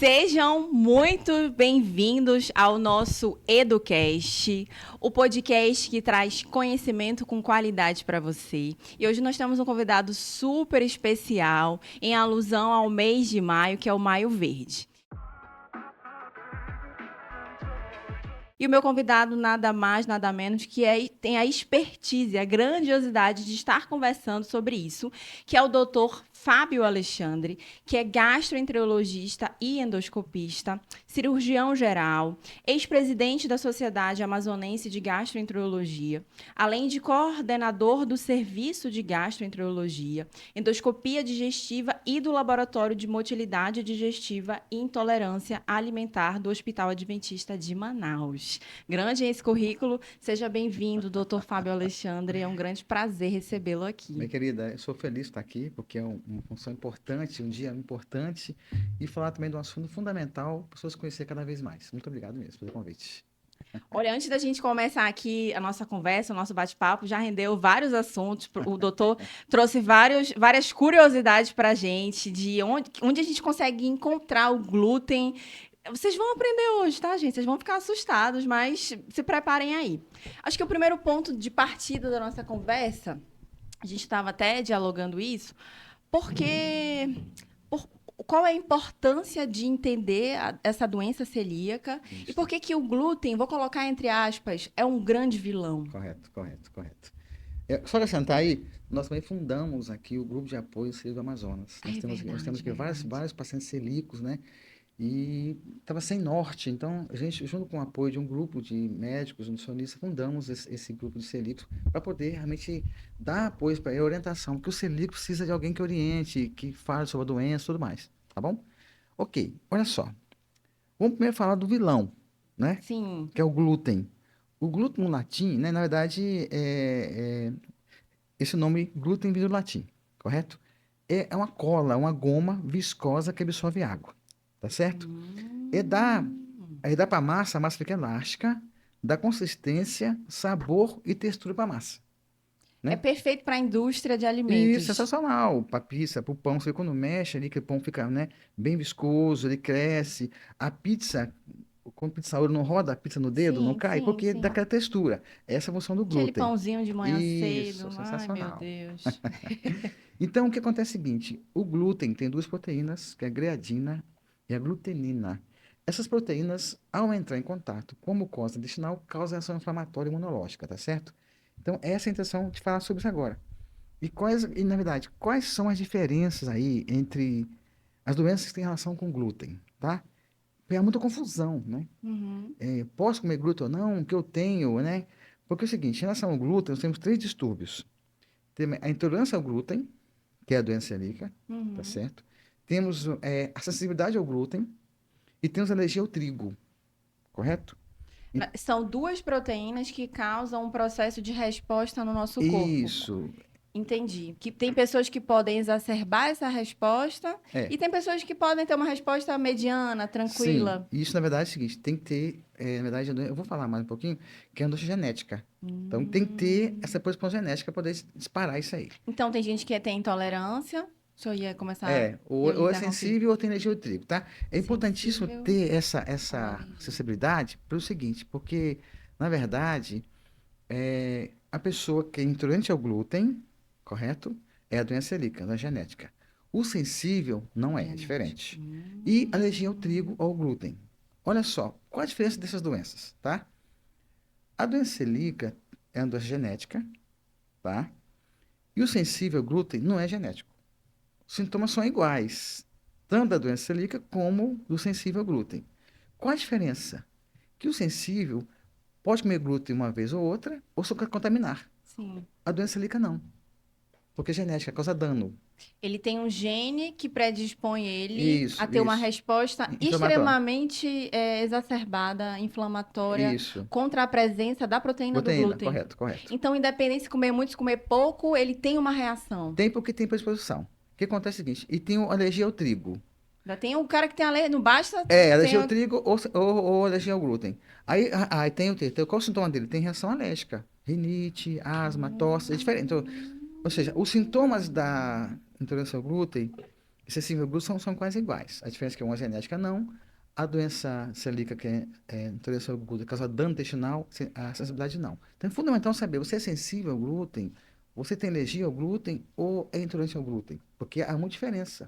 Sejam muito bem-vindos ao nosso EduCast, o podcast que traz conhecimento com qualidade para você. E hoje nós temos um convidado super especial em alusão ao mês de maio, que é o Maio Verde. E o meu convidado nada mais, nada menos que tem a expertise, a grandiosidade de estar conversando sobre isso, que é o doutor Fábio Alexandre, que é gastroenterologista e endoscopista, cirurgião geral, ex-presidente da Sociedade Amazonense de Gastroenterologia, além de coordenador do Serviço de Gastroenterologia, Endoscopia Digestiva e do Laboratório de Motilidade Digestiva e Intolerância Alimentar do Hospital Adventista de Manaus. Grande esse currículo. Seja bem-vindo, doutor Fábio Alexandre. É um grande prazer recebê-lo aqui. Minha querida, eu sou feliz de estar aqui, porque é uma função importante, um dia importante, e falar também de um assunto fundamental para as pessoas conhecerem cada vez mais. Muito obrigado mesmo pelo convite. Olha, antes da gente começar aqui a nossa conversa, o nosso bate-papo, já rendeu vários assuntos. O doutor trouxe várias curiosidades para a gente, de onde a gente consegue encontrar o glúten. Vocês vão aprender hoje, tá, gente? Vocês vão ficar assustados, mas se preparem aí. Acho que o primeiro ponto de partida da nossa conversa, a gente estava até dialogando isso, porque qual é a importância de entender essa doença celíaca Isso. e por que o glúten, vou colocar entre aspas, é um grande vilão? Correto. Só acrescentar aí, nós também fundamos aqui o Grupo de Apoio Celíaco do Amazonas. Nós temos aqui vários pacientes celíacos, né? E estava sem norte, então a gente, junto com o apoio de um grupo de médicos, nutricionistas, fundamos esse grupo de celíacos para poder realmente dar apoio para a orientação, porque o celíaco precisa de alguém que oriente, que fale sobre a doença e tudo mais, tá bom? Ok, olha só, vamos primeiro falar do vilão, né? Sim. Que é o glúten. O glúten no latim, né, na verdade, esse nome glúten vem do latim, correto? É uma cola, uma goma viscosa que absorve água, tá certo? Aí dá para a massa fica elástica, dá consistência, sabor e textura para a massa, É né? perfeito para a indústria de E alimentos. sensacional, para pizza, para o pão, você quando mexe ali, que o pão fica, né, bem viscoso, ele cresce. A pizza, quando o pizzaouro não roda a pizza no dedo, não Sim, cai, sim, porque dá sim. aquela textura. Essa é a função do Aquele glúten. pãozinho de manhã Isso, cedo. Ai, meu sensacional. Deus. Então, o que acontece é o seguinte, o glúten tem duas proteínas, que é a gliadina e a glutenina. Essas proteínas, ao entrar em contato com a mucosa intestinal, causam reação inflamatória e imunológica, tá certo? Então, essa é a intenção de falar sobre isso agora. Na verdade, quais são as diferenças aí entre as doenças que têm relação com glúten, tá? Porque há muita confusão, né? Uhum. Posso comer glúten ou não? O que eu tenho, né? Porque é o seguinte, em relação ao glúten, nós temos três distúrbios. Tem a intolerância ao glúten, que é a doença celíaca, tá Uhum. certo? Temos a sensibilidade ao glúten e temos a alergia ao trigo, correto? E- São duas proteínas que causam um processo de resposta no nosso corpo. Isso, Entendi. Que tem pessoas que podem exacerbar essa resposta é, e tem pessoas que podem ter uma resposta mediana, sim. tranquila. Isso, na verdade, é o seguinte, tem que ter, na verdade, eu vou falar mais um pouquinho, que é a doença genética. Então, tem que ter essa predisposição genética para poder disparar isso aí. Então, tem gente que tem intolerância. O senhor ia começar, ia Ou é interromper. sensível ou tem alergia ao trigo, tá? É importantíssimo Sensível. ter essa Alergia. sensibilidade pelo seguinte, porque, na verdade, a pessoa que é intolerante ao glúten, correto? É a doença celíaca, da genética. O sensível não é Genético. diferente. E alergia ao trigo ou ao glúten. Olha só, qual a diferença dessas doenças, tá? A doença celíaca é uma doença genética, tá? E o sensível ao glúten não é genético. Os sintomas são iguais, tanto da doença celíaca como do sensível ao glúten. Qual a diferença? Que o sensível pode comer glúten uma vez ou outra, ou só contaminar. Sim. A doença celíaca não, porque é genética, causa dano. Ele tem um gene que predispõe ele a Isso, ter uma isso. resposta Inflamatório. extremamente exacerbada, inflamatória, Isso. contra a presença da proteína do Proteína, glúten. correto. Então, independente se comer muito, se comer pouco, ele tem uma reação. Tem porque tem predisposição. O que acontece é o seguinte, e tem alergia ao trigo. Ainda tem o cara que tem alergia, não basta Alergia ao tem trigo ou alergia ao glúten. Aí tem o quê? Qual o sintoma dele? Tem reação alérgica. Rinite, asma, tosse, é diferente. Então, ou seja, os sintomas da intolerância ao glúten sensível ao glúten são quase iguais. A diferença é que uma é genética não. A doença celíaca, que é intolerância ao glúten, causa dano intestinal, a sensibilidade não. Então é fundamental saber, você é sensível ao glúten, você tem alergia ao glúten ou é intolerante ao glúten? Porque há uma diferença.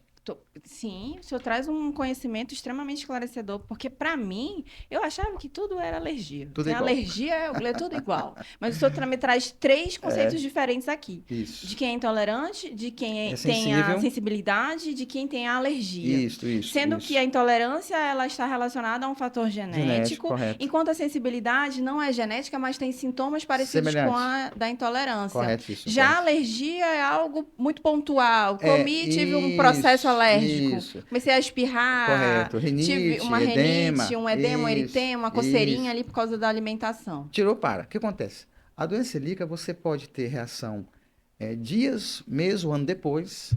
Sim, o senhor traz um conhecimento extremamente esclarecedor, porque para mim, eu achava que tudo era alergia. Tudo é Tem igual. alergia, é tudo igual. Mas o senhor me traz três conceitos diferentes aqui. Isso. De quem é intolerante, de quem É tem a sensível. sensibilidade, de quem tem a alergia. Sendo que Isso. a intolerância, ela está relacionada a um fator Genético, genético, correto. enquanto a sensibilidade não é genética, mas tem sintomas parecidos com Semelhante. a da intolerância. Correto, isso, Já a correto. alergia é algo muito pontual. Comi, tive um processo alérgico. Isso. Comecei a espirrar, Correto. tive Rinite, uma rinite, edema. um edema, um Isso, eritema, uma coceirinha isso. ali por causa da alimentação. Tirou para. O que acontece? A doença celíaca, você pode ter reação dias, mês ou ano depois.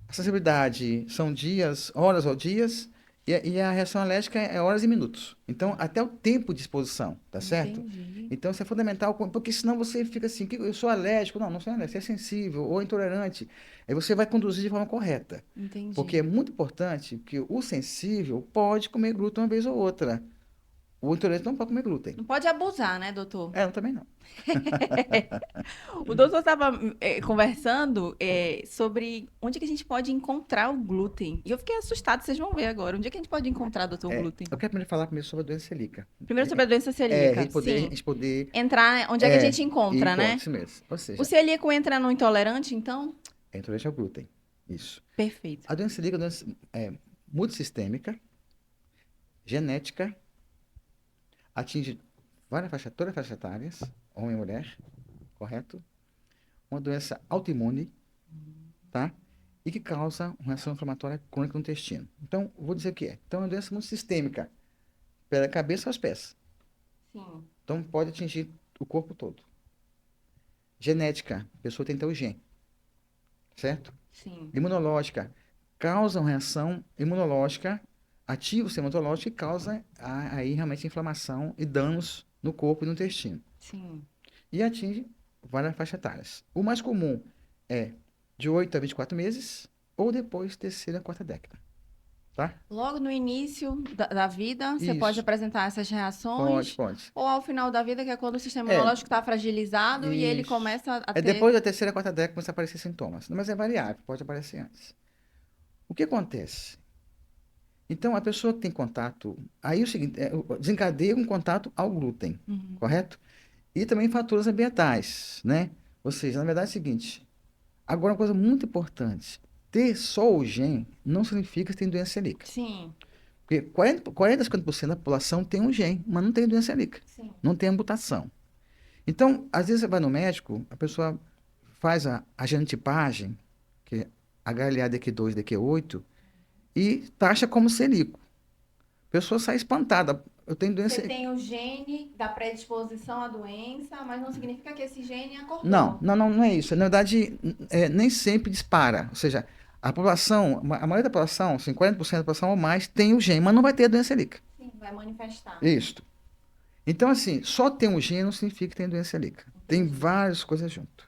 A sensibilidade são dias, horas ou dias. E a reação alérgica é horas e minutos. Então, até o tempo de exposição, tá certo? Entendi. Então, isso é fundamental, porque senão você fica assim, eu sou alérgico. Não, não sou alérgico, você é sensível ou intolerante. Aí você vai conduzir de forma correta. Porque Entendi. é muito importante que o sensível pode comer glúten uma vez ou outra. O intolerante não pode comer glúten. Não pode abusar, né, doutor? Eu também não. O doutor estava conversando sobre onde que a gente pode encontrar o glúten. E eu fiquei assustada, vocês vão ver agora. Onde é que a gente pode encontrar, doutor, o glúten? Eu quero primeiro falar sobre a doença celíaca. Primeiro sobre a doença A celíaca. gente poder, a Sim. gente poder Entrar onde é que a gente encontra, né? isso mesmo. Ou O seja, celíaco entra no intolerante, então? é intolerante ao glúten. Isso. Perfeito. A doença celíaca é uma doença multissistêmica, genética, atinge todas as faixas etárias, homem e mulher, correto? Uma doença autoimune, tá? E que causa uma reação inflamatória crônica no intestino. Então, vou dizer o que é. Então, é uma doença multissistêmica, pela cabeça aos pés. Sim. Então, pode atingir o corpo todo. Genética, a pessoa tem tal gene, certo? Sim. Imunológica, causa uma reação imunológica, ativa o sistema imunológico e causa aí realmente inflamação e danos no corpo e no intestino. Sim. E atinge várias faixas etárias. O mais comum é de 8 a 24 meses ou depois terceira, quarta década. Tá? Logo no início da vida, você pode Isso. apresentar essas reações. Pode. Ou ao final da vida, que é quando o sistema imunológico está fragilizado e ele Isso. começa a ter... Depois da terceira, quarta década começa a aparecer sintomas. Mas é variável, pode aparecer antes. O que acontece? Então, a pessoa que tem contato, aí é o seguinte, desencadeia um contato ao glúten, correto? E também fatores ambientais, né? Ou seja, na verdade é o seguinte, agora uma coisa muito importante, ter só o gene não significa que tem doença celíaca. Sim. Porque 40 a 50% da população tem um gene, mas não tem doença celíaca. Sim. Não tem a mutação. Então, às vezes você vai no médico, a pessoa faz a genotipagem, que é HLA DQ2, DQ8, e taxa como celíaco. A pessoa sai espantada. Eu tenho doença. Você tem o gene da predisposição à doença, mas não significa que esse gene acordou. Não é isso. Na verdade, nem sempre dispara. Ou seja, a população, a maioria da população, 50% da população ou mais, tem o gene, mas não vai ter a doença celíaca. Sim, vai manifestar. Isso. Então, assim, só ter um gene não significa que tem doença celíaca. Tem várias coisas junto.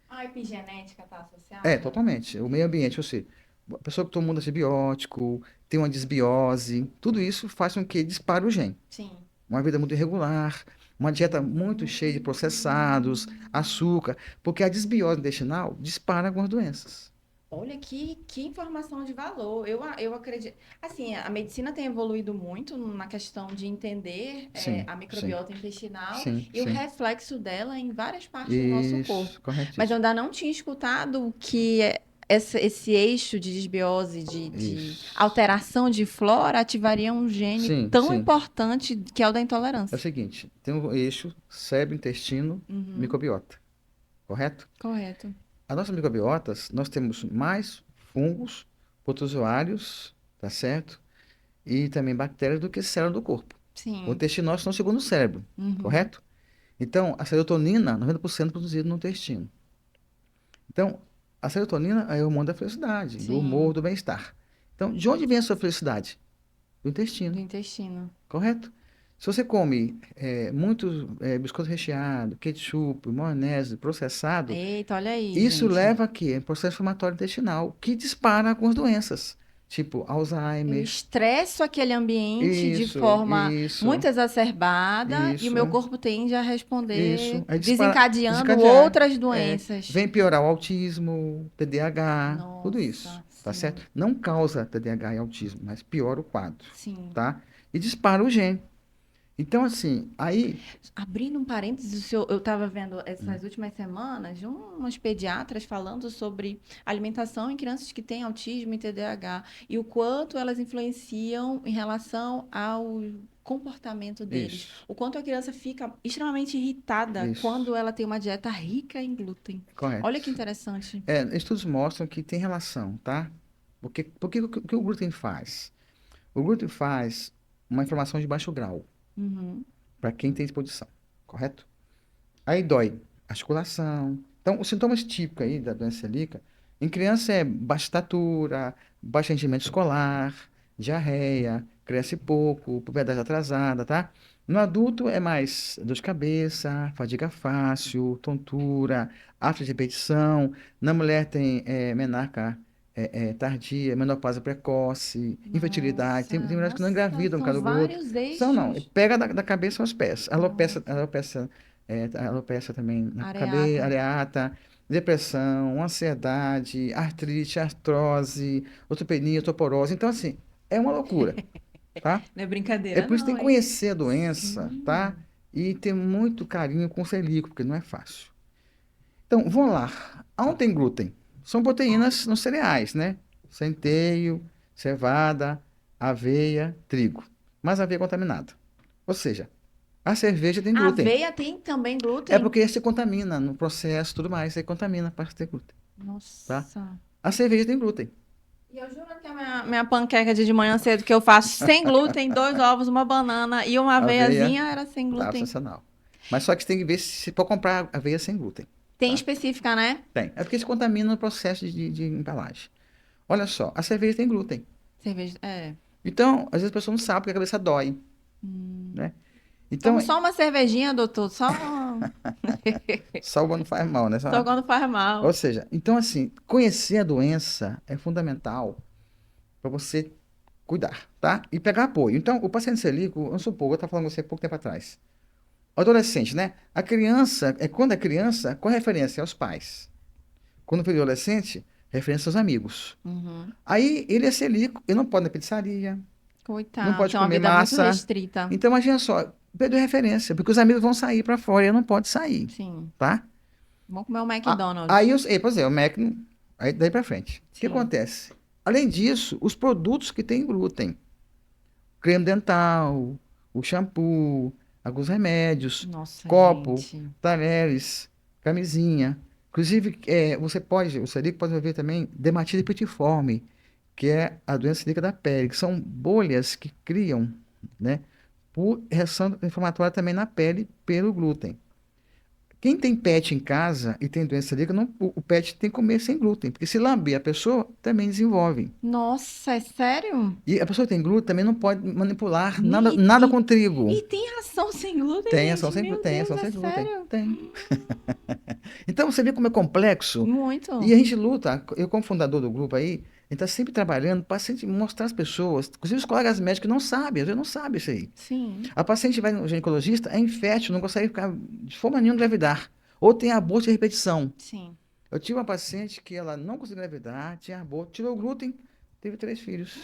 A epigenética está associada? Totalmente. O meio ambiente, ou seja, a pessoa que toma antibiótico, tem uma desbiose, tudo isso faz com que dispare o gene. Sim. Uma vida muito irregular, uma dieta muito cheia de processados, açúcar, porque a desbiose intestinal dispara algumas doenças. Olha que informação de valor. Eu acredito. Assim, a medicina tem evoluído muito na questão de entender a microbiota intestinal e o reflexo dela em várias partes do nosso corpo. Mas eu ainda não tinha escutado que esse eixo de desbiose, de alteração de flora, ativaria um gene tão importante que é o da intolerância. É o seguinte, tem um eixo cérebro-intestino, microbiota, correto? Correto. As nossas microbiotas, nós temos mais fungos, protozoários, tá certo? E também bactérias do que célula do corpo. Sim. O intestino nosso é o segundo cérebro, correto? Então, a serotonina, 90% produzida no intestino. Então, a serotonina é o hormônio da felicidade, do humor, do bem-estar. Então, de onde vem a sua felicidade? Do intestino. Do intestino. Correto? Se você come muito biscoito recheado, ketchup, maionese, processado... Eita, olha aí, isso gente. leva a quê? Processo inflamatório intestinal, que dispara algumas doenças. tipo Eu Alzheimer. estresso aquele ambiente de forma muito Isso, exacerbada e o meu isso, corpo tende a responder isso. Aí desencadeando desencadear. outras É, doenças. vem piorar o autismo, TDAH, tudo isso, Nossa, tá certo? sim, Não causa TDAH e autismo, mas piora o quadro, sim. tá? E dispara o gene. Então, assim, aí. Abrindo um parênteses, eu estava vendo Hum, essas últimas semanas umas pediatras falando sobre alimentação em crianças que têm autismo e TDAH e o quanto elas influenciam em relação ao comportamento deles. Isso, O quanto a criança fica extremamente irritada isso, quando ela tem uma dieta rica em glúten. Olha que correto. interessante. Estudos mostram que tem relação, tá? Porque o que o glúten faz? O glúten faz uma inflamação de baixo grau, Uhum. para quem tem exposição, correto? Aí dói articulação. Então, os sintomas típicos aí da doença celíaca, em criança é baixa estatura, baixo rendimento escolar, diarreia, cresce pouco, puberdade atrasada, tá? No adulto é mais dor de cabeça, fadiga fácil, tontura, ato de repetição. Na mulher tem menarca tardia, menopausa precoce, infertilidade. Tem mulheres que não Nossa, engravidam por são causa do glúten. vários São, não. eixos. Pega da cabeça aos pés. Nossa, Alopecia também na cabeça, areata. areata, depressão, ansiedade, artrite, artrose, osteopenia, osteoporose. Então, assim, é uma loucura, tá? Não é É brincadeira, por isso que tem não, que hein? conhecer a doença, tá? Sim. E ter muito carinho com o celíaco, porque não é fácil. Então, vamos lá. Aonde tem glúten? São proteínas nos cereais, né? Centeio, cevada, aveia, trigo. Mas aveia é contaminada. Ou seja, a cerveja tem A glúten. aveia tem também É glúten? porque se contamina no processo e tudo mais, aí contamina para ter glúten, tá? Nossa. A cerveja tem glúten. E eu juro que a minha panqueca de manhã cedo que eu faço sem glúten, 2 ovos, uma banana e uma Aveia, aveiazinha era sem tá glúten. sensacional. Mas só que você tem que ver se for comprar aveia sem glúten, Tem tá? específica, né? Tem. É porque se contamina no processo de embalagem. Olha só, a cerveja tem glúten. Cerveja. É. Então, às vezes a pessoa não sabe porque a cabeça dói, né? Então, Tomo só uma cervejinha, doutor. Só, só o não faz mal, né? só quando faz Ou mal. seja, então assim, conhecer a doença é fundamental para você cuidar, tá? E pegar apoio. Então, o paciente celíaco, vamos supor, eu estava falando com você há pouco tempo atrás. O adolescente, né? A criança, quando é criança, qual é a referência? Aos pais. Quando for adolescente, referência aos amigos. Uhum. Aí ele é celíaco, ele não pode ir na pizzaria, não Coitado, pode tem uma comer vida muito massa. restrita. Então, imagina só, perdeu referência, porque os amigos vão sair para fora e ele não pode sair, Sim. tá? Vamos comer o Aí, McDonald's. pois é, o Mac, aí daí para frente. O que Sim. acontece? Além disso, os produtos que têm glúten, creme dental, o shampoo, alguns remédios, Nossa, copo, gente. talheres, camisinha. Inclusive, o celíaco pode haver também dermatite pitiforme, que é a doença celíaca da pele, que são bolhas que criam, né, por reação inflamatória também na pele pelo glúten. Quem tem pet em casa e tem doença celíaca, o pet tem que comer sem glúten, porque se lamber a pessoa, também desenvolve. Nossa, é sério? E a pessoa que tem glúten também não pode manipular nada, E, nada e, com trigo. e tem ração sem glúten, Tem ação gente? sem glúten, Meu tem Deus, ação é sem glúten. sério? Tem. Então você vê como é complexo. E Muito. a gente luta, eu como fundador do grupo aí, a gente está sempre trabalhando para sempre mostrar às pessoas, inclusive os colegas médicos não sabem, às vezes não sabem isso aí. Sim, A paciente vai no ginecologista, é infértil, não consegue ficar de forma nenhuma engravidar. Ou tem aborto de repetição. sim. Eu tive uma paciente que ela não conseguiu engravidar, tinha aborto, tirou o glúten, teve 3 filhos.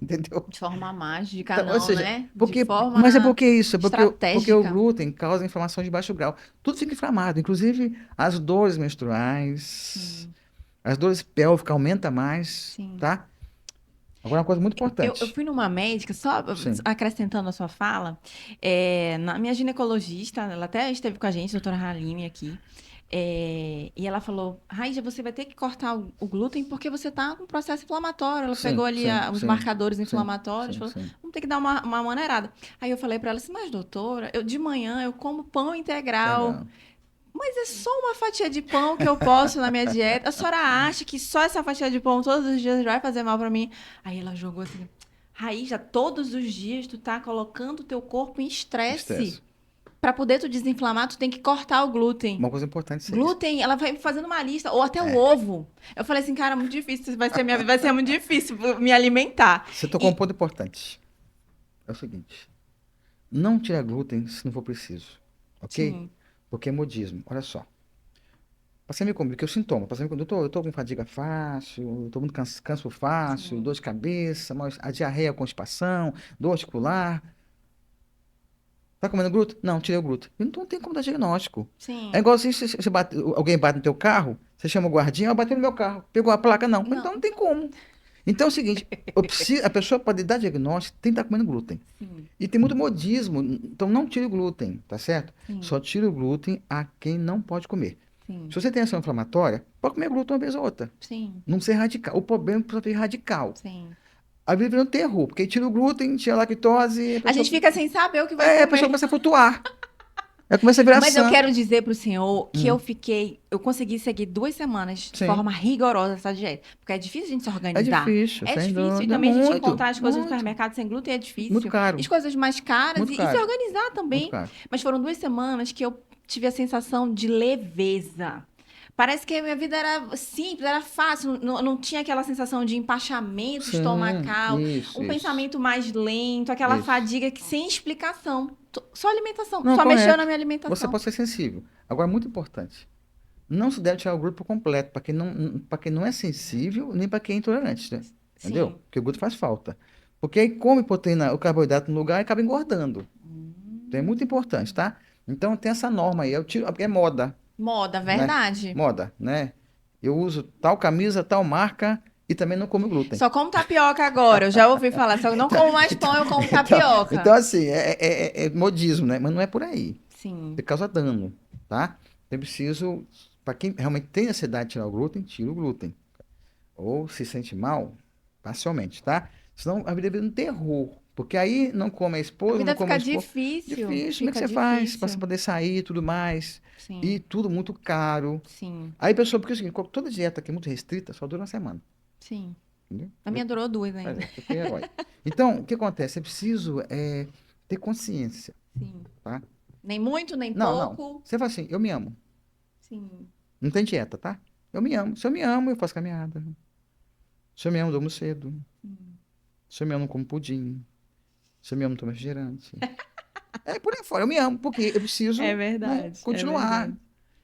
Entendeu? De forma mágica, Então, ou não, seja, né? De mas é forma porque isso? Porque o estratégica. glúten causa inflamação de baixo grau. Tudo fica inflamado, inclusive as dores menstruais, Sim, as dores pélvicas aumenta mais, sim. tá? Agora, uma coisa muito Eu importante. fui numa médica, só Sim, acrescentando a sua fala, na minha ginecologista, ela até esteve com a gente, doutora Haline, aqui, e ela falou, Raíssa, você vai ter que cortar o glúten porque você está com processo inflamatório. Ela pegou sim, ali sim, os sim, marcadores sim, inflamatórios, sim, falou, sim. vamos ter que dar uma maneirada. Aí eu falei para ela assim, mas doutora, de manhã eu como pão integral. Legal. Mas é só uma fatia de pão que eu posso na minha dieta. A senhora acha que só essa fatia de pão todos os dias vai fazer mal pra mim? Aí ela jogou assim: Raíssa, todos os dias tu tá colocando o teu corpo em estresse. Estresse. para poder tu desinflamar, tu tem que cortar o glúten. Uma coisa importante é isso. Glúten, ela vai fazendo uma lista, ou até o ovo. Eu falei assim, cara, muito difícil, vai ser muito difícil me alimentar. Você tocou um ponto importante. É o seguinte, não tira glúten se não for preciso, ok? Sim. Porque é modismo. Olha só. Passei me comigo, que é o sintoma. Passei me eu tô com fadiga fácil, eu tô muito canso fácil, Sim. dor de cabeça, a diarreia, constipação, dor articular. Tá comendo glúten? Não, tirei o glúten. Então não tem como dar diagnóstico. Sim. É igual assim, se você alguém bate no teu carro, você chama o guardinha, bateu no meu carro, pegou a placa, não. Não. Então não tem como. Então é o seguinte, a pessoa pode dar diagnóstico, tem que estar comendo glúten. Sim. E tem muito modismo, então não tire o glúten, tá certo? Sim. Só tire o glúten a quem não pode comer. Sim. Se você tem ação inflamatória, pode comer glúten uma vez ou outra. Sim. Não ser radical. O problema é que a pessoa fica radical. Sim. A vida vira um terror, porque tira o glúten, tira a lactose. A gente fica sem saber o que vai a pessoa comer. começa a flutuar. Aí começa a virar Mas eu sangue. quero dizer pro senhor que eu consegui seguir 2 semanas de Sim. forma rigorosa essa dieta. Porque é difícil a gente se É organizar. difícil, É sem difícil. E dúvida. também a gente Muito, encontrar as coisas no muito. supermercado sem glúten é difícil. Muito caro. As coisas mais caras Muito e caro. se organizar também. Muito caro. Mas foram 2 semanas que eu tive a sensação de leveza. Parece que a minha vida era simples, era fácil, não tinha aquela sensação de empachamento Sim, estomacal, isso, um isso. pensamento mais lento, aquela Isso. fadiga que sem explicação. Só alimentação, Não, só mexeu correto. na minha alimentação. Você pode ser sensível. Agora, muito importante. Não se deve tirar o glúten por completo, para quem não é sensível, nem para quem é intolerante, né? Entendeu? Sim. Porque o glúten faz falta. Porque aí come proteína, o carboidrato no lugar e acaba engordando. Então é muito importante, tá? Então tem essa norma aí, é moda, Moda, né? verdade. Moda, né? Eu uso tal camisa, tal marca e também não como glúten. Só como tapioca agora, eu já ouvi falar. Só não como mais pão, eu como tapioca. Então assim, é modismo, né? Mas não é por aí. Sim. Porque causa dano, tá? Eu preciso, para quem realmente tem necessidade de tirar o glúten, tira o glúten. Ou se sente mal, parcialmente, tá? Senão a vida vira um terror. Porque aí não come a A esposa, não vida come a fica esposa. difícil. Difícil, como é que Fica você faz para você difícil. poder sair e tudo mais? Sim. E tudo muito caro. Sim. Aí a pessoa, porque é o seguinte, toda dieta aqui é muito restrita, só dura uma semana. Sim. Entendeu? A minha durou 2 Mas ainda. você foi herói. Então, o que acontece? É preciso ter consciência, Sim. tá? Nem muito, nem Não. pouco. Você fala assim, eu me amo. Sim. Não tem dieta, tá? Eu me amo. Se eu me amo, eu faço caminhada. Se eu me amo, eu durmo cedo. Se eu me amo, eu como pudim. Se eu me amo, eu tomo refrigerante. É por aí fora. Eu me amo, porque eu preciso, É né, verdade. continuar. É verdade.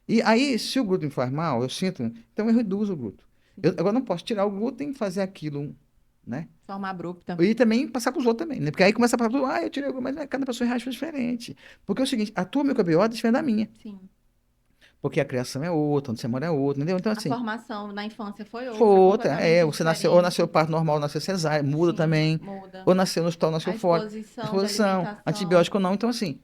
E aí, se o glúten faz mal, eu sinto, então eu reduzo o glúten. Eu agora não posso tirar o glúten e fazer aquilo, né? Forma abrupta. E também passar para os outros também, né? Porque aí começa a falar, eu tirei o glúten, mas cada pessoa reage diferente. Porque é o seguinte, a tua microbiota é diferente da minha. Sim. Porque a criação é outra, onde você mora é outra, entendeu? Então, A assim, formação na infância foi foi outra, outra. completamente Você nasceu, ou nasceu diferente. parto normal, ou nasceu cesárea, muda Sim, também. muda. Ou nasceu no hospital, nasceu A fora. exposição de Exposição, alimentação. antibiótico não. Então, assim,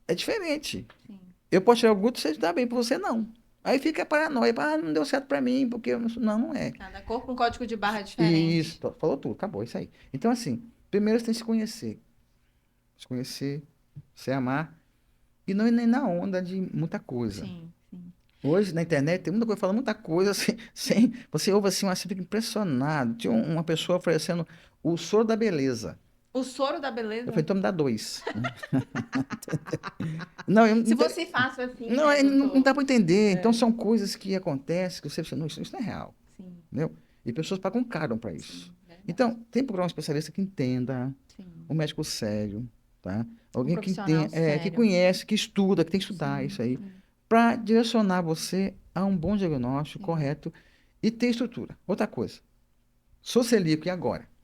é diferente. Sim. Eu posso tirar o glúten, você dá bem, para você não. Aí fica a paranoia, não deu certo para mim, porque eu não é. Cada corpo um código de barra diferente. Isso, falou tudo, acabou, isso aí. Então, assim, primeiro você tem que se conhecer. Se conhecer, se amar. E não ir nem na onda de muita coisa. Sim, sim. Hoje, na internet, tem muita coisa, falando muita coisa, assim, sem, você ouve assim, você fica impressionado. Tinha uma pessoa oferecendo o soro da beleza. O soro da Eu beleza? falei, então me dá 2. Não, eu, Se fosse fácil assim, não, né, não doutor? dá para entender. É. Então, são coisas que acontecem que você pensa, não, isso não é real. Sim, Entendeu? E pessoas pagam caro para isso. sim, verdade. Então, tem que procurar um especialista que entenda, Sim. um médico sério, tá? Um Alguém que profissional entende, que sério. conhece, que estuda, que tem que estudar Sim, isso aí, sim. para direcionar você a um bom diagnóstico Sim. correto e ter estrutura. Outra coisa, sou celíaco e agora?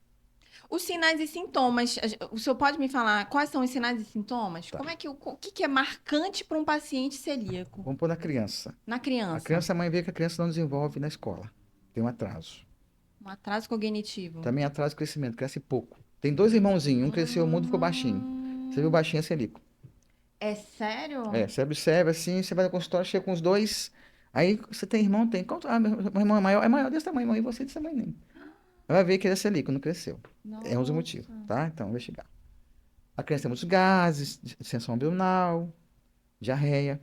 Os sinais e sintomas, o senhor pode me falar quais são os sinais e sintomas? Tá. Como é que, o que é marcante para um paciente celíaco? Vamos pôr na criança. Na criança? A criança, a mãe vê que a criança não desenvolve na escola. Tem um atraso. Um atraso cognitivo. Também atraso de crescimento, cresce pouco. Tem 2 irmãozinhos, um cresceu muito e ficou baixinho. Você viu baixinho é celíaco. É sério? Você observa assim, você vai no consultório, chega com os dois. Aí você tem irmão, tem. Meu irmão é maior desse tamanho, e você desse tamanho nem. Vai ver que ele é celíaco, não cresceu. É um dos motivos, Nossa. tá? Então, investigar. A criança tem muitos gases, distensão abdominal, diarreia.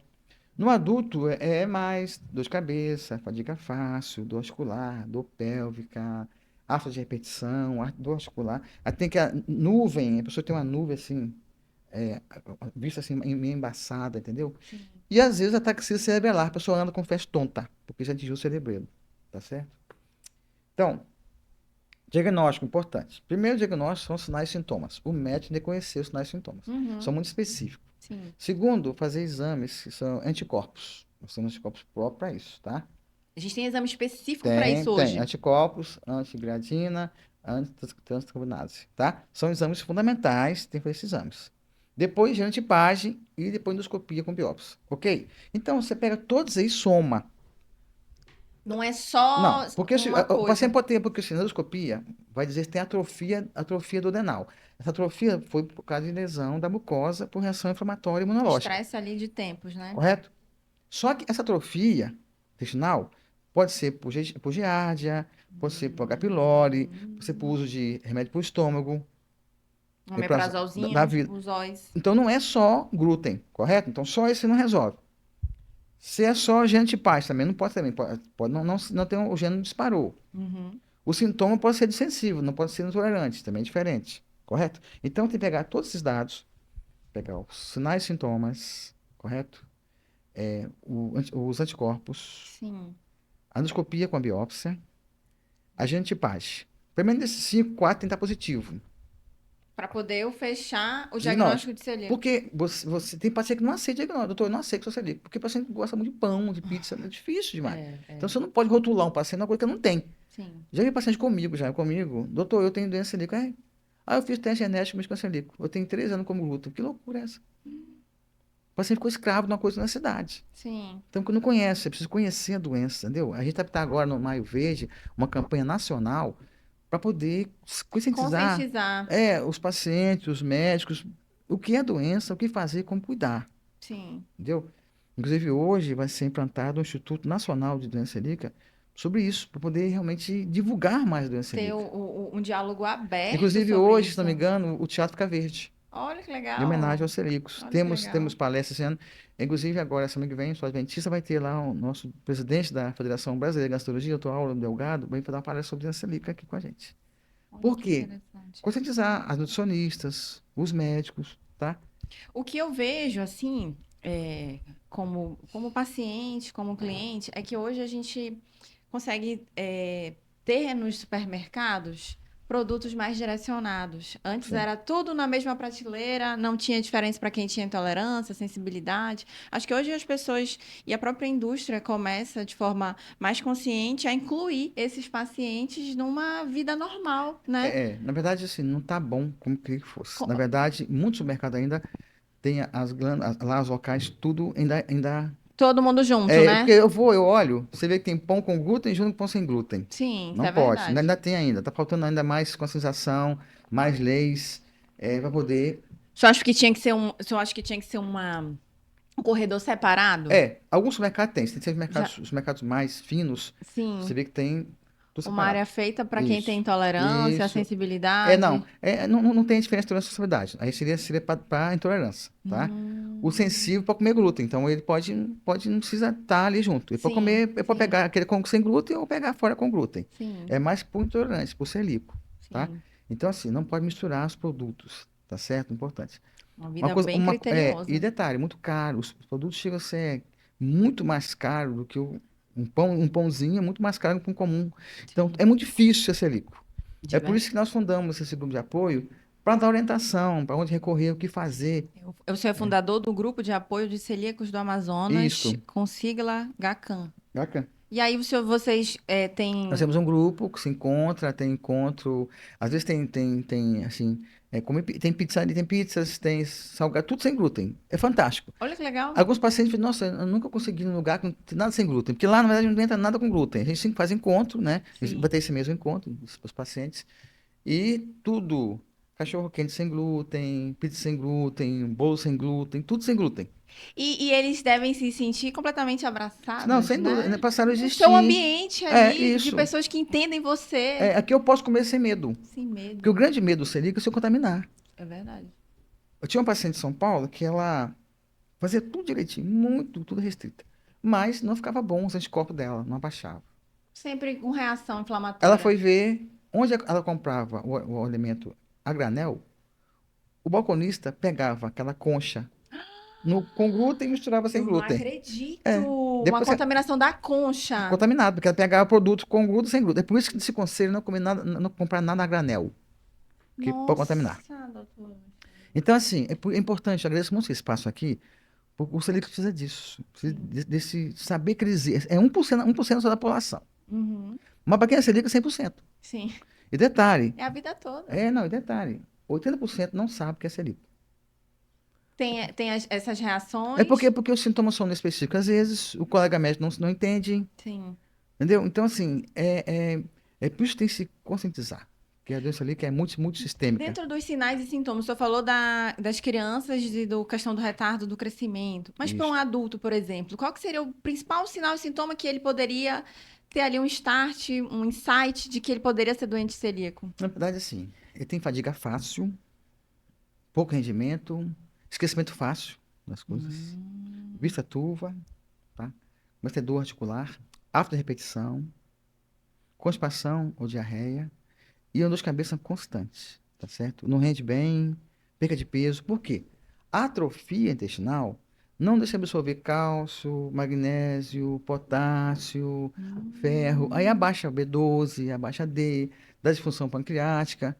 No adulto é mais dor de cabeça, fadiga fácil, dor articular, dor pélvica, afta de repetição, dor articular. Aí tem que a nuvem, a pessoa tem uma nuvem assim, vista assim, meio embaçada, entendeu? Sim. E às vezes ataxia cerebelar, a pessoa anda com festa tonta, porque já atingiu o cerebelo, tá certo? Então, diagnóstico importante. Primeiro diagnóstico são sinais e sintomas. O médico tem que conhecer os sinais e sintomas. São Uhum. muito específicos. Sim. Segundo, fazer exames que são anticorpos. Nós temos anticorpos próprios para isso, tá? A gente tem exame específico para Tem, isso tem. hoje. Anticorpos, antigliadina, antitransaminase, tá? São exames fundamentais, tem que fazer esses exames. Depois, de antipagem e depois endoscopia com biópsia, ok? Então, você pega todos aí e soma. Não é só Não, porque uma o paciente coisa. pode ter, porque a endoscopia vai dizer que tem atrofia do adenal. Essa atrofia foi por causa de lesão da mucosa por reação inflamatória e imunológica, Estresse ali de tempos, né? correto? Só que essa atrofia intestinal pode ser por giardia, pode ser por H. pylori, pode ser por uso de remédio para o estômago, Um da omeprazolzinho, vida. os óis. Então não é só glúten, correto? Então só esse não resolve. Se é só gene de paz, também não pode também. Pode não ter o gene não disparou. Uhum. O sintoma pode ser dissensível, não pode ser intolerante, também é diferente, correto? Então tem que pegar todos esses dados, pegar os sinais e sintomas, correto? Os anticorpos, Sim. a endoscopia com a biópsia, a genotipagem. Pelo menos desses 5, 4 tem que estar positivo. Para poder eu fechar o Diagnóstico. diagnóstico de celíaco. Porque você tem paciente que não aceita diagnóstico. Doutor, eu não aceito que sou celíaco. Porque o paciente gosta muito de pão, de pizza. É difícil demais. Então você não pode rotular um paciente uma coisa que não tem. Sim. Já vi paciente comigo. Doutor, eu tenho doença celíaca. Eu fiz teste genético, mas com celíaco. Eu tenho 3 anos como glúten. Que loucura é essa? O paciente ficou escravo de uma coisa na cidade. Sim. Então, que não conhece, você precisa conhecer a doença, entendeu? A gente está agora no Maio Verde, uma campanha nacional para poder conscientizar Conscientizar. os pacientes, os médicos, o que é a doença, o que fazer, como cuidar, Sim. entendeu? Inclusive, hoje vai ser implantado um Instituto Nacional de Doença Celíaca sobre isso, para poder realmente divulgar mais a doença Ter celíaca. um diálogo aberto Inclusive, sobre hoje, se isso. não me engano, o Teatro Fica Verde, Olha que em homenagem legal. aos celíacos. Olha que Temos legal. palestras esse ano. Inclusive, agora, semana que vem, o Adventista vai ter lá o nosso presidente da Federação Brasileira de Gastologia, o Dr. Aulo Delgado, vai dar uma palestra sobre doença celíaca aqui com a gente. Olha Por que quê? interessante. Conscientizar as nutricionistas, os médicos, tá? O que eu vejo, assim, como paciente, como cliente, é que hoje a gente consegue ter nos supermercados produtos mais direcionados. Antes Sim. era tudo na mesma prateleira, não tinha diferença para quem tinha intolerância, sensibilidade. Acho que hoje as pessoas e a própria indústria começa de forma mais consciente a incluir esses pacientes numa vida normal, né? Na verdade, assim, não tá bom como queria que fosse. Na Co- verdade, muitos supermercados ainda têm as glândulas, lá as locais, tudo ainda. Todo mundo junto, Porque né? eu olho, você vê que tem pão com glúten junto com pão sem glúten. Sim, isso Não é pode. verdade. Ainda tem ainda. Tá faltando ainda mais conscientização, mais leis, para poder. Só acho que tinha que ser só acho que tinha que ser um corredor separado? Alguns mercados tem. Se tem Já, os mercados mais finos, você sim, vê que tem tudo uma separado. área feita para quem tem Isso. intolerância, Isso. Não. sensibilidade. Não tem diferença de tolerância à saciedade. Aí seria para intolerância, tá? O Hum, sensível pode comer glúten, então ele não precisa estar ali junto. Ele pode sim, comer, ele pode sim, pegar aquele com sem glúten ou pegar fora com glúten. sim, É mais por intolerância, por celíaco, tá? sim. Então, assim, não pode misturar os produtos, tá certo? Importante. Uma Uma vida coisa, bem e criteriosa. detalhe, muito caro. Os produtos chegam a ser muito mais caro do que um pão, um pãozinho é muito mais caro que um comum. Então, Sim, é muito difícil ser celíaco. de É por isso verdade. que nós fundamos esse grupo de apoio para dar orientação, para onde recorrer, o que fazer. Eu sou fundador do grupo de apoio de celíacos do Amazonas, Isso. com sigla GACAN. Bacana. E aí, vocês Nós têm. temos um grupo que se encontra, tem encontro, às vezes tem assim, tem pizzaria, tem pizzas, tem salgado, tudo sem glúten. É fantástico. Olha que legal. Alguns pacientes falam, nossa, eu nunca consegui ir num lugar com nada sem glúten, porque lá, na verdade, não entra nada com glúten. A gente sempre faz encontro, né? Vai Sim. ter esse mesmo encontro para os pacientes. E tudo, cachorro quente sem glúten, pizza sem glúten, bolo sem glúten, tudo sem glúten. E eles devem se sentir completamente Não, abraçados, sem dúvida, né? né? Passaram a No seu existir. ambiente É, ali, de isso. pessoas que entendem você. Aqui eu posso comer sem medo. Sem Porque o medo. grande medo seria que se eu contaminar. É verdade. Eu tinha uma paciente em São Paulo que ela fazia tudo direitinho, tudo restrito. Mas não ficava bom os anticorpos dela, não abaixava. Sempre com reação Ela inflamatória. foi ver onde ela comprava o alimento a granel, O balconista pegava aquela concha com glúten e misturava sem Eu não glúten. acredito. Uma Depois você contaminação da concha. contaminado, porque ela pegava produto com glúten e sem glúten. É por isso que se aconselha não comer nada, não comprar nada a granel, que pode contaminar. Nossa, doutor. Então, assim, é importante, eu agradeço muito esse espaço aqui, porque o celíaco precisa disso, precisa Sim. desse saber que ele existe. É 1% só da população. Uhum. Mas para quem é celíaco, é 100%. Sim. E detalhe, É a vida toda. não, e detalhe, 80% não sabe que é celíaco. Tem essas É reações. porque os sintomas são específicos. Às vezes, o colega médico não entende, Sim. entendeu? Então, assim, é por isso que tem que se conscientizar, que a doença celíaca é muito, muito sistêmica. Dentro dos sinais e sintomas, o senhor falou das crianças, do questão do retardo do crescimento. Mas para um Isso. adulto, por exemplo, qual que seria o principal sinal e sintoma que ele poderia ter ali um start, um insight de que ele poderia ser doente celíaco? Na verdade, assim, ele tem fadiga fácil, pouco rendimento, esquecimento fácil das coisas, vista turva, tá? Começa a ter dor articular, afta repetição, constipação ou diarreia e uma dor de cabeça constante, tá certo? Não rende bem, perca de peso. Por quê? A atrofia intestinal não deixa absorver cálcio, magnésio, potássio, ferro. Aí abaixa B12, abaixa D, dá disfunção pancreática.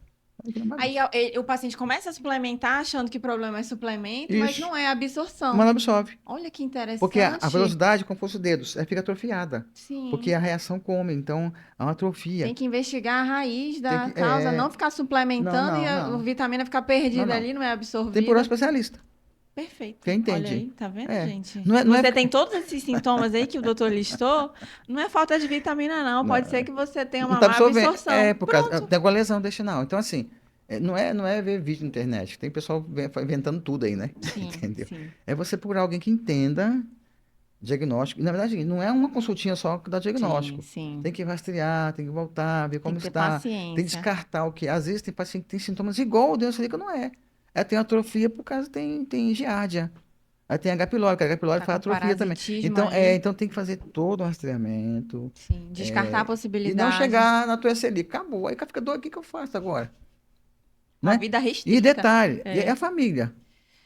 Aí vira Aí bagunça. o paciente começa a suplementar achando que o problema é suplemento, mas Isso, não é a mas não absorção. absorve. Olha que Porque a interessante. velocidade, como fosse os dedos, fica atrofiada. Porque Sim. a reação come, então há uma atrofia. Tem que investigar a raiz Tem da que, causa, não ficar não, suplementando e não, a não, vitamina ficar não, perdida não. ali, não é Tem por um absorvida. especialista, Perfeito. quem Olha entende. aí, tá vendo, É. gente? Não é, Se não é, você tem todos esses sintomas aí que o doutor listou, não é falta de vitamina, não. Pode ser não, que você tenha não uma tá má absorvendo. absorção. Por causa, Pronto. tem alguma lesão intestinal. Então, assim, não é ver vídeo na internet. Tem pessoal inventando tudo aí, né? Sim, Entendeu? sim. É você procurar alguém que entenda diagnóstico. Na verdade, não é uma consultinha só que dá Sim, diagnóstico. sim. Tem que rastrear, tem que voltar, ver Tem como que ter está, tem que paciência. descartar o que. Às vezes tem paciente que tem sintomas igual o doença celíaca, não é. Tem atrofia por causa tem giardia. Aí tem H. pylori, que a H. pylori Tá faz com atrofia também. parasitismo Então, ali. então tem que fazer todo o rastreamento. Sim. Descartar a E não possibilidade. chegar na tua celíaca. Acabou. Aí o cara fica doido, o que que eu faço agora? Uma Né? vida E restrita. detalhe, e É. a família.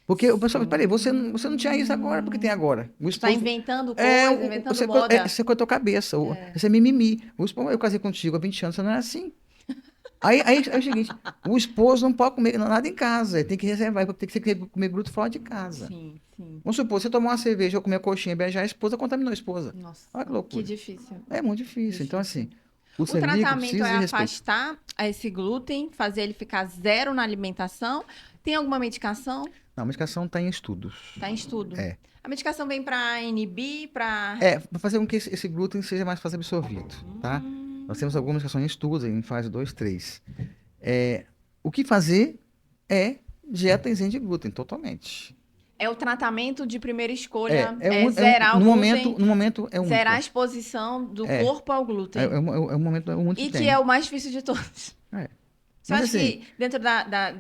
Porque o pessoal, peraí, você não tinha isso agora, porque tem Sim. agora. O Tu tá esposo. inventando coisa, inventando moda. Você cortou a cabeça. Você é mimimi. O esposo, eu casei contigo há 20 anos, você não era assim. Aí é o seguinte: o esposo não pode comer nada em casa, ele tem que reservar, tem que comer glúten fora de casa. Sim, sim. Vamos supor, você tomou uma cerveja ou comer coxinha, beijar a esposa, contaminou a esposa. Olha que Nossa, que loucura. difícil. É muito difícil. Então, Difícil. assim, o O celíaco tratamento precisa é de respeito. afastar esse glúten, fazer ele ficar zero na alimentação. Tem alguma medicação? Não, a medicação está em estudos. Está em estudo. É. A medicação vem para inibir, para. Para fazer com que esse glúten seja mais fácil absorvido, tá? Nós temos algumas medicações em estudos, em fase 2, 3. O que fazer é dieta isenta de glúten, totalmente. É o tratamento de primeira escolha, É zerar o glúten, no momento é zerar a único. exposição do É, corpo ao glúten. é um momento único que E que é tem. o mais difícil de todos. É. Você Mas acha assim, que dentro da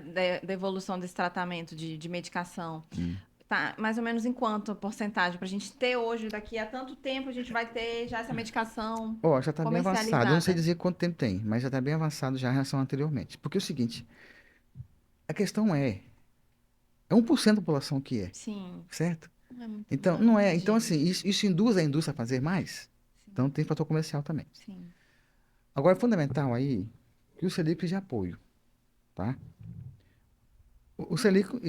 evolução desse tratamento de medicação, tá mais ou menos em quanto porcentagem? Para a gente ter hoje, daqui a tanto tempo, a gente vai ter já essa medicação ó, já está bem avançado. Eu não sei comercializada? dizer quanto tempo tem, mas já está bem avançado já em relação anteriormente. Porque é o seguinte, a questão é 1% da população que é, Sim, certo? não é muito Então, não é. Então, atingido. assim, isso induz a indústria a fazer mais. Sim, Então, tem fator comercial também. sim. Agora, é fundamental aí que o celíaco de apoio, tá? O celíaco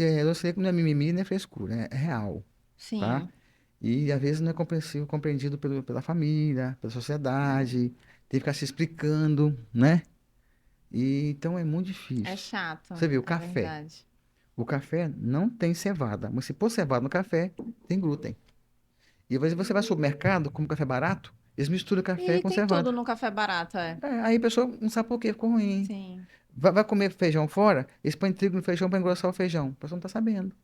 não é mimimi nem frescura, é real, tá? Sim, E às vezes não é compreendido pela família, pela sociedade, tem que ficar se explicando, né? E então é muito é difícil. chato, Você vê, o é café. verdade. O café não tem cevada, mas se pôr cevada no café, tem glúten. E às vezes você vai ao supermercado, como café barato, eles misturam café E com tem cevada. tudo no café barato, é. Aí a pessoa não sabe por quê, ficou ruim. Sim, Vai comer feijão fora, eles põem trigo no feijão para engrossar o feijão. A pessoa não tá sabendo.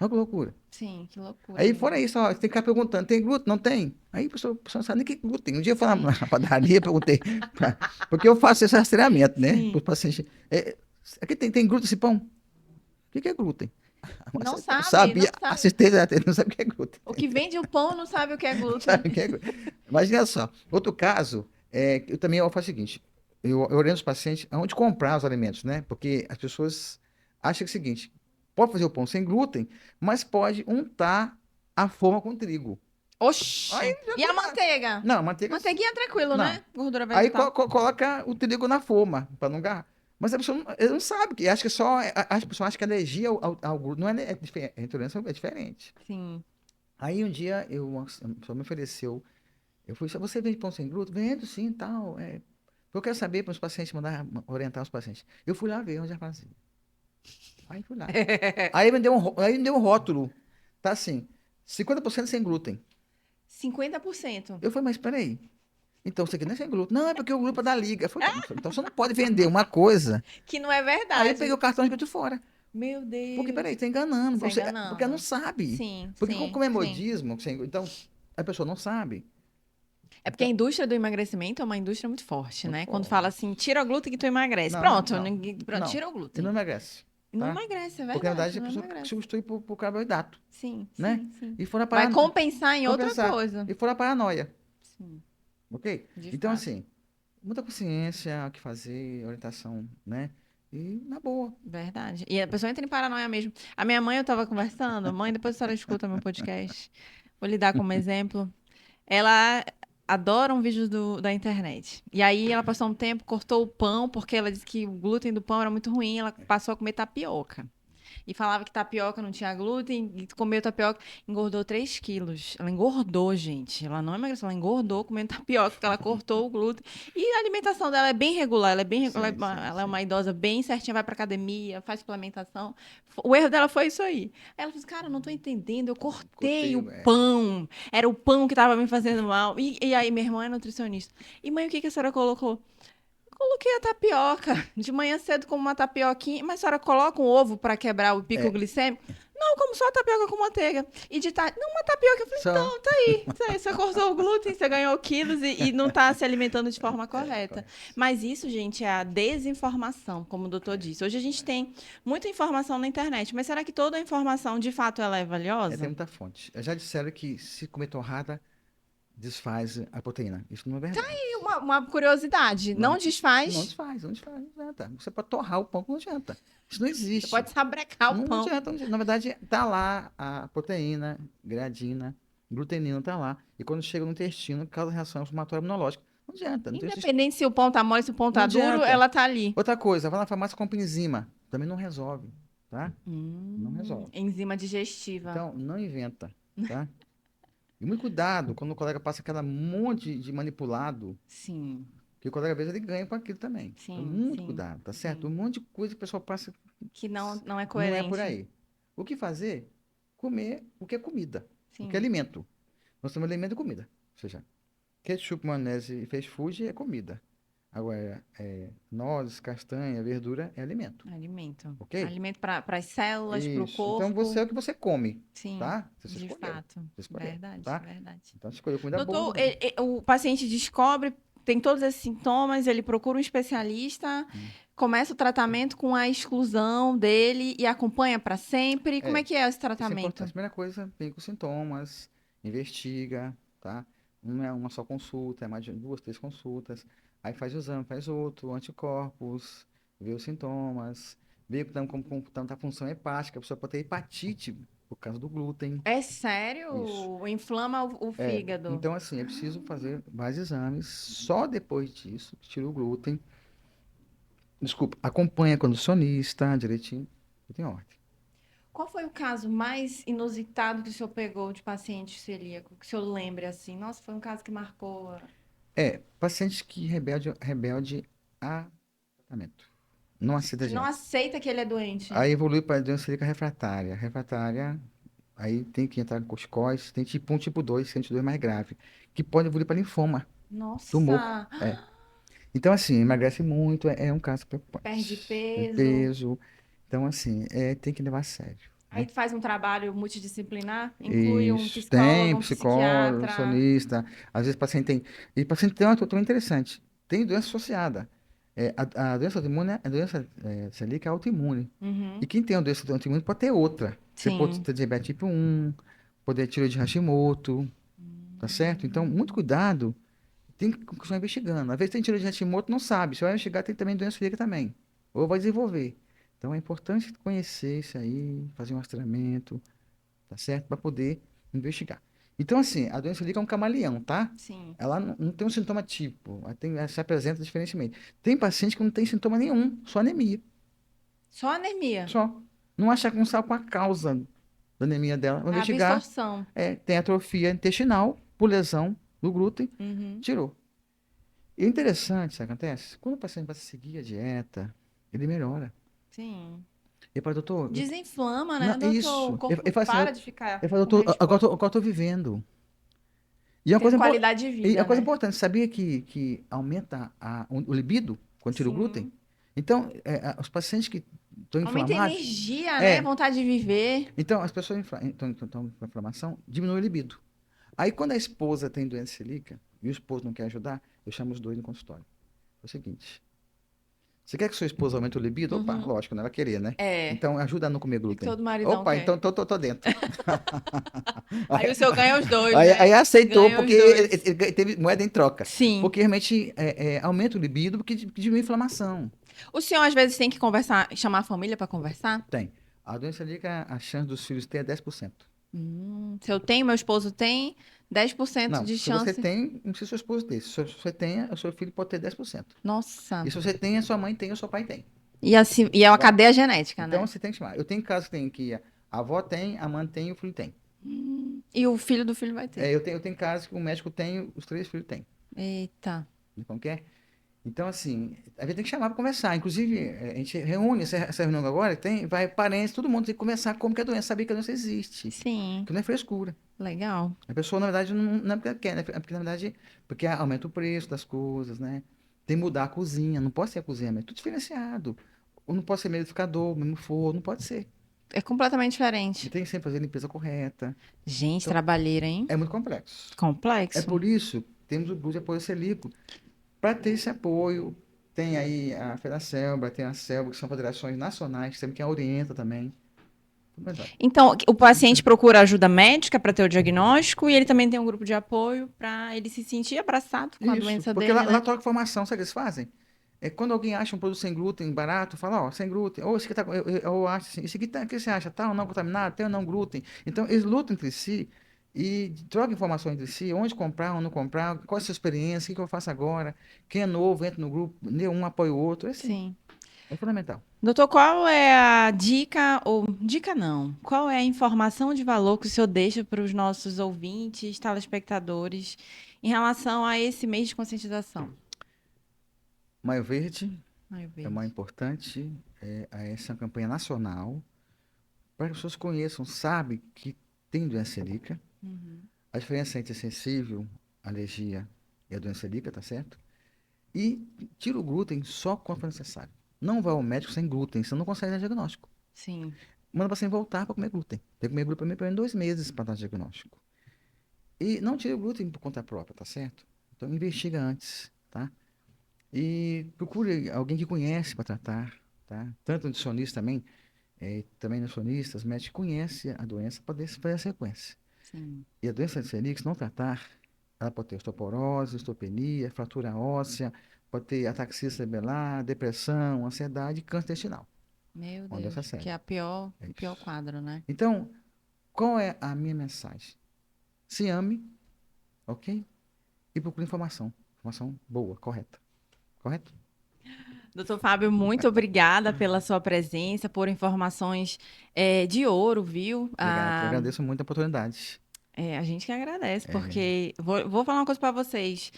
Olha que loucura. sim, que loucura Aí fora mesmo. isso, ó, você tem que ficar perguntando, tem glúten? Não tem? Aí a pessoa não sabe nem que glúten. Um dia eu fui Sim, na padaria, perguntei, porque eu faço esse rastreamento, né? Para os sim. pacientes. Aqui tem glúten esse pão? O que que é glúten? Mas Não você não sabe, não sabia, sabe. assistente não sabe o que é glúten. O que vende o pão não sabe o que é glúten. Sabe o que é glúten? Imagina só. Outro caso, eu também faço o seguinte, eu oriento os pacientes aonde comprar os alimentos, né? Porque as pessoas acha que é o seguinte, pode fazer o pão sem glúten, mas pode untar a forma com trigo. Aí Oxi. já E a tá. manteiga? Não, manteiga. Manteiguinha é tranquilo, Não. né? Gordura Aí vegetal. coloca o trigo na forma, para não garrar. Mas a pessoa não, ele não sabe, que acha que só. A pessoa acha que a alergia ao glúten não é, a intolerância é diferente. Sim. Aí um dia a pessoa me ofereceu, eu fui, você vende pão sem glúten? Vendo sim, tal. Eu quero saber para os pacientes, orientar os pacientes. Eu fui lá ver onde já fazia. Aí fui lá. Aí me deu um rótulo. Tá assim, 50% sem glúten. 50%. Eu falei, mas peraí. Então você aqui não é sem glúten. Não, é porque o glúten é da liga. Eu falei, então você não pode vender uma coisa. Que não é Aí eu peguei verdade. o cartão e joguei de fora. Meu Porque, Deus. peraí, tá enganando. Está Porque não enganando. sabe. Sim, Porque sim, como é sim. modismo, então a pessoa não sabe. É porque a Então, indústria do emagrecimento é uma indústria muito forte, muito né? Quando fala assim, forte. tira o glúten que tu emagrece. Não, Pronto, não, pronto, não. tira o E não glúten. emagrece, Não tá? emagrece, é Porque na verdade, verdade a não pessoa emagrece. substitui por carboidrato, Sim, né? sim, sim. E for a Vai paranoia. compensar em outra Compensar. coisa. E for a paranoia, Sim, ok? de Então, fato. assim, muita consciência, o que fazer, orientação, né? E na boa. Verdade. E a pessoa entra em paranoia mesmo. A minha mãe, eu tava conversando, mãe, depois a senhora escuta meu podcast. Vou lhe dar como exemplo. Ela adora um vídeo da internet. E aí ela passou um tempo, cortou o pão, porque ela disse que o glúten do pão era muito ruim, ela passou a comer tapioca. E falava que tapioca não tinha glúten, e comeu tapioca, engordou 3 quilos. Ela engordou, gente. Ela não emagreceu, ela engordou comendo tapioca, porque ela cortou o glúten. E a alimentação dela é bem regular, ela é bem regular, Sim, sim, ela é sim. uma idosa bem certinha, vai pra academia, faz suplementação. O erro dela foi isso aí. Aí ela disse, cara, eu não tô entendendo, eu cortei Cortei, o pão. Era o pão que tava me fazendo mal. E aí, minha irmã é nutricionista. E mãe, o que que a senhora colocou? Coloquei a tapioca. De manhã cedo como uma tapioquinha. Mas a senhora coloca um ovo para quebrar o pico É, glicêmico? Não, como só a tapioca com manteiga. E de tarde, não, uma tapioca. Eu falei, só. então, tá aí. Tá aí. Você cortou o glúten, você ganhou quilos e não tá se alimentando de forma correta. Correto. Mas isso, gente, é a desinformação, como o doutor disse. Hoje a gente tem muita informação na internet, mas será que toda a informação, de fato, ela é Tem valiosa? muita fonte. Já disseram que se comer torrada, desfaz a proteína. Isso não é verdade. E uma curiosidade, não Não, não desfaz. desfaz, não desfaz, não adianta. Você pode torrar o pão, não adianta. Isso não Você pode existe. sabrecar o Não pão. adianta, não adianta. Na verdade, tá lá a proteína, gliadina, glutenina tá lá. E quando chega no intestino, causa reação inflamatória imunológica. Não adianta, não tem esse... Independente se o pão tá mole, se o pão Não tá duro, adianta. ela tá ali. Outra coisa, vai na farmácia e compra enzima. Também não resolve, tá? Não resolve. Enzima digestiva. Então, não inventa, tá? E muito cuidado quando o colega passa aquela monte de manipulado, Sim, que o colega às vezes ele ganha com aquilo também. Então, sim, muito sim, cuidado, tá certo? Um sim. monte de coisa que o pessoal passa, Que não é não é por coerente. aí. O que fazer? Comer o que é comida, o que é Sim. alimento. Nós temos alimento e comida. Ou seja, ketchup, maionese e fast food é comida. Agora, nozes, castanha, verdura é alimento, Alimento. ok? Alimento para as células, para o Isso. Então você corpo. é o que você come, Sim, tá? Você de escolheu. fato. Você escolheu, Verdade, tá? verdade. Então você escolheu comida boa ou Doutor, ruim. o paciente descobre, tem todos esses sintomas, ele procura um especialista, Hum. começa o tratamento com a exclusão dele e acompanha para sempre. Como é É, que é esse isso é importante. tratamento? Primeira coisa, vem com sintomas, investiga, tá? Não é uma só consulta, é mais de duas, três consultas. Aí faz o exame, faz outro, anticorpos, vê os sintomas, vê como tá a função hepática. A pessoa pode ter hepatite por causa do glúten. É Isso. sério? Inflama o fígado. Então, assim, é preciso fazer vários exames. Só depois disso, que tira o glúten. Desculpa, acompanha com o nutricionista direitinho, tudo em ordem. Qual foi o caso mais inusitado que o senhor pegou de paciente celíaco? Que o senhor lembre assim? Nossa, foi um caso que marcou. Paciente que rebelde a tratamento. Não aceita Que não dieta. aceita que ele é doente. Aí evolui para doença celíaca refratária. Refratária, aí tem que entrar com corticóides, tem tipo 1, tipo 2, sente dor mais grave, que pode evoluir para linfoma, tumor. Nossa, Então, assim, emagrece muito, é um caso perde preocupante. É peso. peso. Então, assim, tem que levar a sério, né? Aí faz um trabalho multidisciplinar, inclui um Isso, psicólogo, tem um psicólogo, psiquiatra. nutricionista, às vezes o paciente tem. E o paciente tem uma coisa interessante, tem doença associada. A doença autoimune, a doença celíaca é autoimune. E Uhum. quem tem uma doença autoimune pode ter outra. Você pode Sim. ter diabetes tipo 1, poder ter tireoide de Hashimoto, tá certo? Então, muito cuidado, tem que continuar investigando. Às vezes tem tireoide de Hashimoto, não sabe. Se vai investigar, tem também doença celíaca também. Ou vai desenvolver. Então é importante conhecer isso aí, fazer um rastreamento, tá certo? Para poder investigar. Então, assim, a doença celíaca é um camaleão, tá? Sim. Ela não tem um sintoma tipo, ela se apresenta diferentemente. Tem paciente que não tem sintoma nenhum, só anemia. Só anemia. Só. Não achar com sabe qual a causa da anemia dela. Vou A investigar. absorção. Tem atrofia intestinal por lesão do glúten. Uhum. Tirou. E o interessante, sabe o que acontece? Quando o paciente vai seguir a dieta, ele melhora. Sim. Ele fala, doutor, Desinflama, não, né, é doutor? isso. O corpo Ele fala assim, para de ficar ele fala, com doutor, agora resposta. eu tô vivendo. E é uma Tendo coisa, qualidade de e é vida, uma coisa né? importante, sabia que aumenta o libido quando tira o glúten? Sim. Então, os pacientes que estão Aumenta a inflamados, energia, né? é, Vontade de viver. então as pessoas estão com inflamação, diminui o libido. Aí quando a esposa tem doença celíaca e o esposo não quer ajudar, eu chamo os dois no consultório. É o seguinte, você quer que sua esposa aumente o libido? Opa, Uhum. lógico, não ela querer, né? É. Então ajuda a não comer É que glúten. todo maridão Opa, então quer. tô dentro. Aí Aí, o senhor ganha os dois, aí né? aceitou Ganha porque os dois. ele teve moeda em troca. Sim. Porque realmente aumenta o libido porque diminui a inflamação. O senhor às vezes tem que conversar, chamar a família para conversar? Tem. A doença celíaca, a chance dos filhos ter é 10%. Se eu tenho, meu esposo tem, 10% Não, de se você chance. tem, não precisa seu esposo ter. Se você tem, o seu filho pode ter 10%. Nossa. E se você tem, a sua mãe tem, o seu pai tem. E, assim, e é uma Tá? cadeia genética, Então né? você tem que chamar. Eu tenho casos que tem que a avó tem, a mãe tem e o filho tem. E o filho do filho vai ter. Eu tenho casos que o médico tem, os três filhos têm. Eita. Como que é? Então, assim, a gente tem que chamar para conversar. Inclusive, a gente reúne essa reunião agora, vai parentes, todo mundo tem que conversar como que é a doença, saber que a doença existe. Sim. Que não é frescura. Legal. A pessoa, na verdade, não é porque ela quer, né? É porque, na verdade, porque aumenta o preço das coisas, né? Tem que mudar a cozinha, não pode ser a cozinha, é tudo diferenciado. Ou não pode ser umidificador, mesmo forno, não pode ser. É completamente E diferente. tem que sempre fazer a limpeza correta. Gente, Então, trabalheira, hein? é muito complexo. É Complexo. por isso que temos o grupo de apoio celíaco, para ter esse apoio. Tem aí a FEDACELBRA, tem a CELBA, que são federações nacionais, sempre que a orienta também. Fundamental. Então, o paciente procura ajuda médica para ter o diagnóstico e ele também tem um grupo de apoio para ele se sentir abraçado com a Isso, doença porque dele, lá né? troca informação, sabe o que eles fazem? É quando alguém acha um produto sem glúten barato, fala, ó, sem glúten, ou esse aqui tá, eu acho assim, esse aqui tá, o que você acha? Tá ou não contaminado? Tem ou não glúten? Então, eles lutam entre si e trocam informação entre si, onde comprar, onde não comprar, qual é a sua experiência, o que que eu faço agora, quem é novo, entra no grupo, um apoia o outro, é assim, Sim. é fundamental. Doutor, qual é a dica, ou dica não, qual é a informação de valor que o senhor deixa para os nossos ouvintes, telespectadores, em relação a esse mês de conscientização? Maio Verde Maio é uma Verde. importante, essa é uma campanha nacional, para que as pessoas conheçam, sabem que tem doença celíaca. Uhum. A diferença entre sensível, alergia e a doença celíaca, tá certo? E tira o glúten só quando for necessário. Não vá ao médico sem glúten, você não consegue dar diagnóstico. Sim. Manda o paciente voltar para comer glúten. Tem que comer glúten pelo menos 2 meses para dar diagnóstico. E não tire o glúten por conta própria, tá certo? Então investiga antes, tá? E procure alguém que conhece para tratar, tá? Tanto nutricionista também, também nutricionistas, médicos que conhecem a doença para fazer a sequência. Sim. E a doença celíaca, se não tratar, ela pode ter osteoporose, osteopenia, fratura óssea, pode ter ataxia cerebral, depressão, ansiedade e câncer intestinal. Meu Uma doença Deus, que séria. é É o pior isso. quadro, né? Então, qual é a minha mensagem? Se ame, ok? E procure informação. Informação boa, correta. Correto? Doutor Fábio, muito obrigada pela sua presença, por informações de ouro, viu? Obrigado. Eu agradeço muito a oportunidade. A gente que agradece, É, porque vou falar uma coisa para vocês.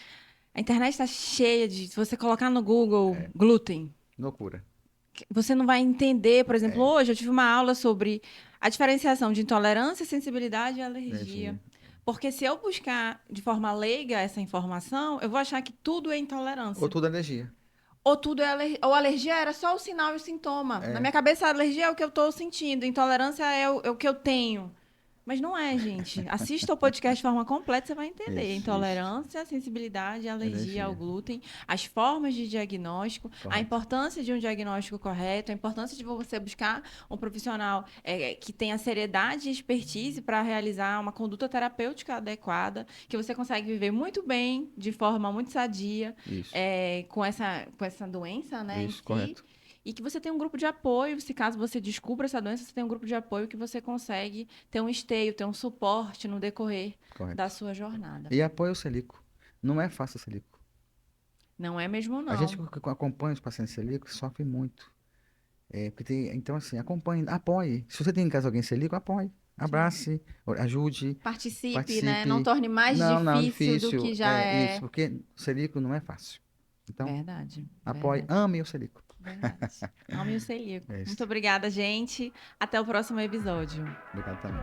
A internet está cheia de. Se você colocar no Google glúten, loucura. você não vai entender. Por exemplo, É, hoje eu tive uma aula sobre a diferenciação de intolerância, sensibilidade e alergia. energia. Porque se eu buscar de forma leiga essa informação, eu vou achar que tudo é Ou intolerância. tudo alergia. Ou tudo é alergia. Ou alergia era só o sinal e o sintoma. Na É, minha cabeça, a alergia é o que eu estou sentindo, intolerância é o que eu tenho. Mas não é, gente. Assista o podcast de forma completa, você vai entender. isso. Intolerância, sensibilidade, alergia ao Energia. glúten, as formas de diagnóstico, a Correto. importância de um diagnóstico correto, a importância de você buscar um profissional que tenha seriedade e expertise para realizar uma conduta terapêutica adequada, que você consegue viver muito bem, de forma muito sadia, Isso. com essa doença, né, em Isso, si. correto. e que você tem um grupo de apoio, se caso você descubra essa doença, você tem um grupo de apoio que você consegue ter um esteio, ter um suporte no decorrer da Correto. sua jornada. E apoio ao celíaco. Não é fácil o celíaco. Não é mesmo, A gente não. que acompanha os pacientes celíacos sofre muito. Porque então, assim, acompanhe, apoie. Se você tem em casa alguém celíaco, apoie. Sim. Abrace, ajude, Participe, né? Não participe. torne mais Não, não, difícil do difícil. que já É isso, é. porque o celíaco não é fácil. Então, Verdade, apoie, verdade, ame o celíaco. verdade. Ame o celíaco. É Muito isso. obrigada, gente. Até o próximo episódio. Obrigado também.